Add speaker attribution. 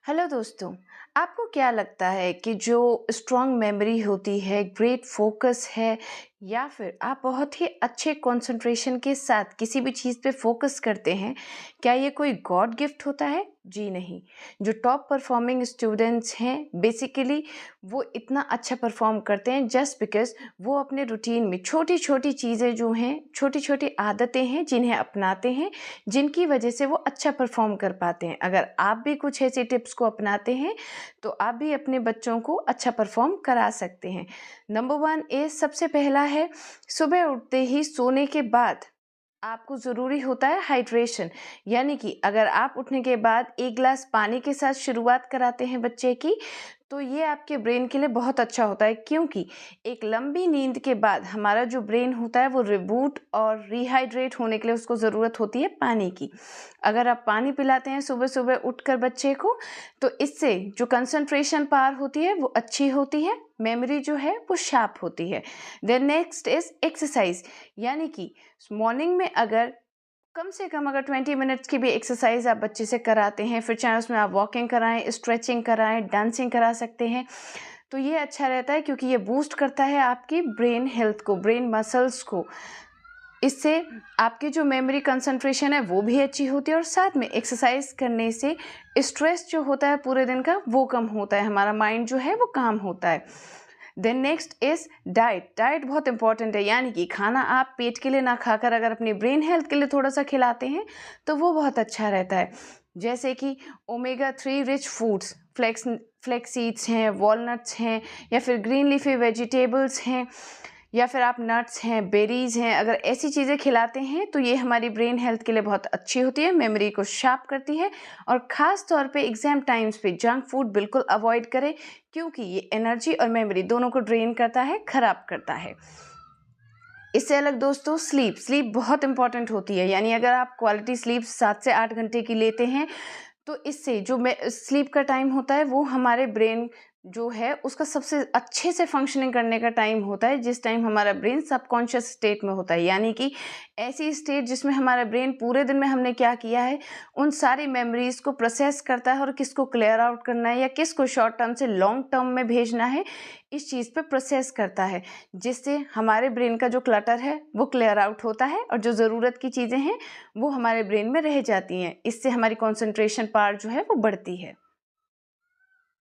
Speaker 1: Hello दोस्तों। आपको क्या लगता है कि जो स्ट्रॉन्ग मेमोरी होती है, ग्रेट फोकस है, या फिर आप बहुत ही अच्छे कंसंट्रेशन के साथ किसी भी चीज़ पे फोकस करते हैं, क्या ये कोई गॉड गिफ्ट होता है? जी नहीं। जो टॉप परफॉर्मिंग स्टूडेंट्स हैं बेसिकली वो इतना अच्छा परफॉर्म करते हैं जस्ट बिकॉज वो अपने रूटीन में छोटी छोटी चीज़ें जो हैं, छोटी छोटी आदतें हैं जिन्हें अपनाते हैं, जिनकी वजह से वो अच्छा परफॉर्म कर पाते हैं। अगर आप भी कुछ ऐसे टिप्स को अपनाते हैं तो आप भी अपने बच्चों को अच्छा परफॉर्म करा सकते हैं। नंबर 1 इज़, सबसे पहला है, सुबह उठते ही सोने के बाद आपको ज़रूरी होता है हाइड्रेशन। यानी कि अगर आप उठने के बाद 1 ग्लास पानी के साथ शुरुआत कराते हैं बच्चे की, तो ये आपके ब्रेन के लिए बहुत अच्छा होता है, क्योंकि एक लंबी नींद के बाद हमारा जो ब्रेन होता है वो रिबूट और रिहाइड्रेट होने के लिए उसको ज़रूरत होती है पानी की। अगर आप पानी पिलाते हैं सुबह सुबह उठकर बच्चे को, तो इससे जो कंसंट्रेशन पावर होती है वो अच्छी होती है, मेमोरी जो है वो शार्प होती है। Then next is exercise. यानी कि मॉर्निंग में अगर कम से कम अगर 20 मिनट्स की भी एक्सरसाइज आप बच्चे से कराते हैं, फिर चाहे उसमें आप वॉकिंग कराएं, स्ट्रेचिंग कराएं, डांसिंग करा सकते हैं, तो ये अच्छा रहता है क्योंकि ये बूस्ट करता है आपकी ब्रेन हेल्थ को, ब्रेन मसल्स को। इससे आपकी जो मेमोरी कंसंट्रेशन है वो भी अच्छी होती है, और साथ में एक्सरसाइज करने से स्ट्रेस जो होता है पूरे दिन का वो कम होता है, हमारा माइंड जो है वो काम होता है। Then next is diet. Diet बहुत इंपॉर्टेंट है, यानी कि खाना आप पेट के लिए ना खाकर अगर अपनी ब्रेन हेल्थ के लिए थोड़ा सा खिलाते हैं तो वो बहुत अच्छा रहता है। जैसे कि omega 3 rich foods, flax seeds हैं, वॉलनट्स हैं, या फिर ग्रीन लीफी वेजिटेबल्स हैं, या फिर आप नट्स हैं, बेरीज हैं, अगर ऐसी चीज़ें खिलाते हैं तो ये हमारी ब्रेन हेल्थ के लिए बहुत अच्छी होती है, मेमोरी को शार्प करती है। और ख़ास तौर पे एग्ज़ाम टाइम्स पे जंक फूड बिल्कुल अवॉइड करें, क्योंकि ये एनर्जी और मेमोरी दोनों को ड्रेन करता है, ख़राब करता है। इससे अलग दोस्तों, स्लीप बहुत इंपॉर्टेंट होती है। यानी अगर आप क्वालिटी स्लीप 7 से 8 घंटे की लेते हैं, तो इससे जो स्लीप का टाइम होता है वो हमारे ब्रेन जो है उसका सबसे अच्छे से फंक्शनिंग करने का टाइम होता है, जिस टाइम हमारा ब्रेन सबकॉन्शियस स्टेट में होता है। यानी कि ऐसी स्टेट जिसमें हमारा ब्रेन पूरे दिन में हमने क्या किया है उन सारी मेमोरीज को प्रोसेस करता है, और किसको क्लियर आउट करना है या किसको शॉर्ट टर्म से लॉन्ग टर्म में भेजना है, इस चीज़ पे प्रोसेस करता है, जिससे हमारे ब्रेन का जो क्लटर है वो क्लियर आउट होता है, और जो ज़रूरत की चीज़ें हैं वो हमारे ब्रेन में रह जाती हैं। इससे हमारी कॉन्सेंट्रेशन पावर जो है वो बढ़ती है।